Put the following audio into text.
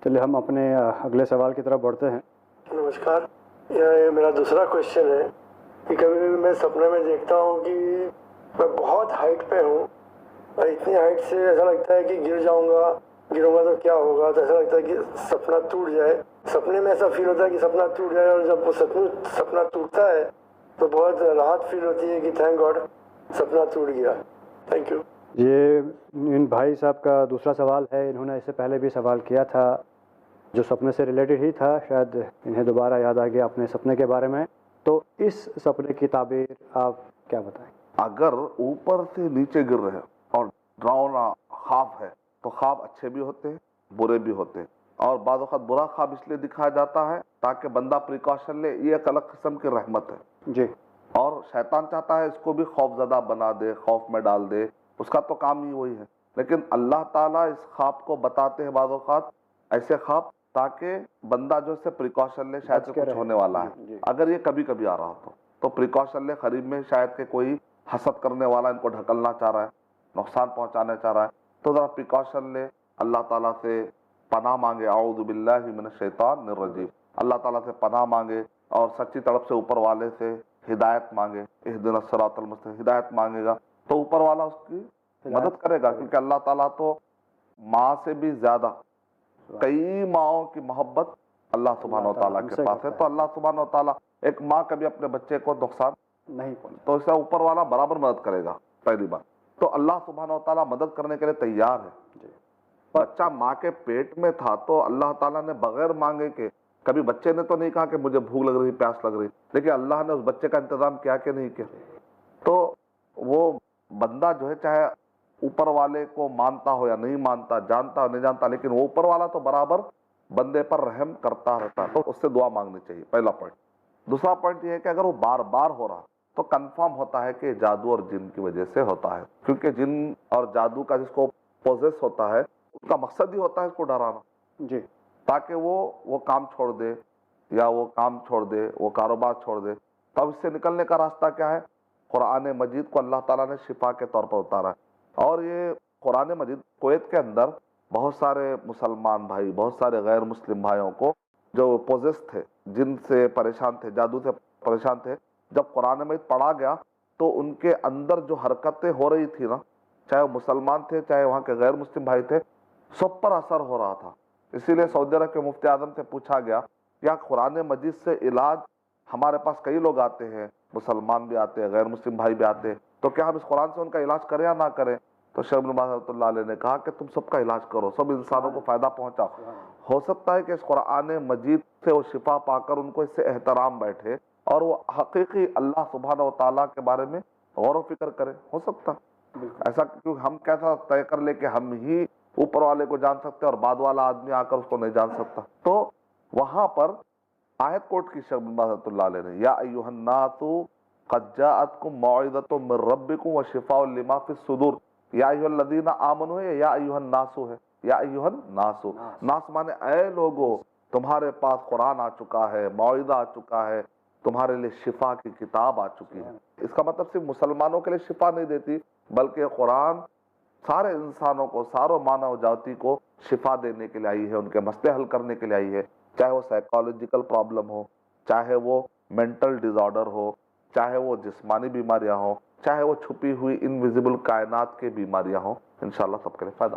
चलिए हम अपने अगले सवाल की तरफ बढ़ते हैं। नमस्कार, ये मेरा दूसरा क्वेश्चन है कि कभी कभी मैं सपने में देखता हूँ कि मैं बहुत हाइट पे हूँ और इतनी हाइट से ऐसा लगता है कि गिरूंगा तो क्या होगा, तो ऐसा लगता है कि सपना टूट जाए। सपने में ऐसा फील होता है कि सपना टूट जाए, और जब वो सपना टूटता है तो बहुत राहत फील होती है कि थैंक गॉड सपना टूट गया। Thank you. ये इन भाई साहब का दूसरा सवाल है। इन्होंने इससे पहले भी सवाल किया था जो सपने से रिलेटेड ही था, शायद इन्हें दोबारा याद आ गया अपने सपने के बारे में। तो इस सपने की ताबीर आप क्या बताएं? अगर ऊपर से नीचे गिर रहे हैं और डरावना ख्वाब है तो ख्वाब अच्छे भी होते हैं, बुरे भी होते हैं। और बाद वक़्त बुरा ख्वाब इसलिए दिखाया जाता है ताकि बंदा प्रिकॉशन ले। ये एक अलग किस्म की रहमत है जी। और शैतान चाहता है इसको भी खौफजदा बना दे, खौफ में डाल दे। उसका तो काम ही वही है। लेकिन अल्लाह ताला इस ख्वाब को बताते हैं बाद वक़्त ऐसे ख्वाब ताकि बंदा जो इससे प्रिकॉशन ले, शायद से कुछ होने वाला है। अगर ये कभी कभी आ रहा हो तो प्रिकॉशन ले, करीब में शायद के कोई हसद करने वाला इनको ढकलना चाह रहा है, नुकसान पहुंचाना चाह रहा है, तो ज़रा प्रिकॉशन ले, अल्लाह ताला से पनाह मांगे, औज़ु बिल्लाहि मिनश शैतानिर रजीम, अल्लाह ताला से पनाह मांगे और सच्ची तड़प से ऊपर वाले से हिदायत मांगे, इहदिनस सिरातल मुस्तकीम, हिदायत मांगेगा तो ऊपर वाला उसकी मदद करेगा। क्योंकि अल्लाह ताला तो माँ से भी ज्यादा, कई माओं की मोहब्बत अल्लाह सुब्हानहू व तआला के पास है। तो अल्लाह सुब्हानहू व तआला, एक माँ कभी अपने बच्चे को नुकसान नहीं पहुंचा तो इसका ऊपर वाला बराबर मदद करेगा। पहली बात तो अल्लाह सुब्हानहू व तआला मदद करने के लिए तैयार है। बच्चा माँ के पेट में था तो अल्लाह ताला ने बगैर मांगे के, कभी बच्चे ने तो नहीं कहा कि मुझे भूख लग रही, प्यास लग रही, लेकिन अल्लाह ने उस बच्चे का इंतजाम किया कि नहीं किया। तो वो बंदा जो है चाहे ऊपर वाले को मानता हो या नहीं मानता, जानता हो नहीं जानता, लेकिन वो ऊपर वाला तो बराबर बंदे पर रहम करता रहता है। तो उससे दुआ मांगनी चाहिए, पहला पॉइंट। दूसरा पॉइंट ये है कि अगर वो बार बार हो रहा तो कंफर्म होता है कि जादू और जिन की वजह से होता है। क्योंकि जिन और जादू का जिसको पोजेस होता है उसका मकसद ही होता है इसको डराना जी, ताकि वो काम छोड़ दे या वो काम छोड़ दे, वो कारोबार छोड़ दे। तो अब इससे निकलने का रास्ता क्या है? कुरान मजीद को अल्लाह ताला ने शिफा के तौर पर उतारा है। और ये कुरान मजीद कुवैत के अंदर बहुत सारे मुसलमान भाई, बहुत सारे गैर मुस्लिम भाइयों को जो पोजेस थे, जिनसे परेशान थे, जादू से परेशान थे, जब कुरान मजीद पढ़ा गया तो उनके अंदर जो हरकतें हो रही थी ना, चाहे वो मुसलमान थे चाहे वहाँ के गैर मुस्लिम भाई थे, सब पर असर हो रहा था। इसीलिए सऊदी अरब के मुफ्ती आजम से पूछा गया क्या कुरान मजीद से इलाज, हमारे पास कई लोग आते हैं, मुसलमान भी आते हैं, गैर मुस्लिम भाई भी आते हैं, तो क्या हम इस कुरान से उनका इलाज करें या ना करें? तो शेख इब्न बाज़ रहमतुल्लाह अलैह ने कहा कि तुम सबका इलाज करो, सब इंसानों को फायदा पहुंचाओ। हो सकता है कि इस कुरान मजीद से वो शिफा पाकर उनको इससे एहतराम बैठे और वो हकीकी अल्लाह सुब्हानहू व तआला के बारे में गौर व फिक्र करे। हो सकता ऐसा, क्योंकि हम कैसा तय कर ले कि हम ही ऊपर वाले को जान सकते हैं और बाद वाला आदमी आकर उसको नहीं जान सकता। तो वहां पर आयत कोट की शेख इब्न बाज़ रहमतुल्लाह अलैह ने, या अय्युहन नासु क़द जाअतकुम मौइज़तुम मिर रब्बिकुम व शिफ़ाउन लिमा फ़िस सुदूर। या अय्युहल्लज़ीना आमनू है या अय्युहन नासु है, या अय्युहन नासु, नास माने ऐ लोगो, तुम्हारे पास कुरान आ चुका है, मौइज़ा आ चुका है, तुम्हारे लिए शिफा की किताब आ चुकी है। इसका मतलब सिर्फ मुसलमानों के लिए शिफा नहीं देती, बल्कि कुरान सारे इंसानों को, सारों मानव जाति को शिफा देने के लिए आई है, उनके मसले हल करने के लिए आई है। चाहे वो साइकोलॉजिकल प्रॉब्लम हो, चाहे वो मेंटल डिसऑर्डर हो, चाहे वो जिस्मानी बीमारियां हो, चाहे वो छुपी हुई इनविजिबल कायनात की बीमारियां हो, इंशाल्लाह सबके लिए फायदा।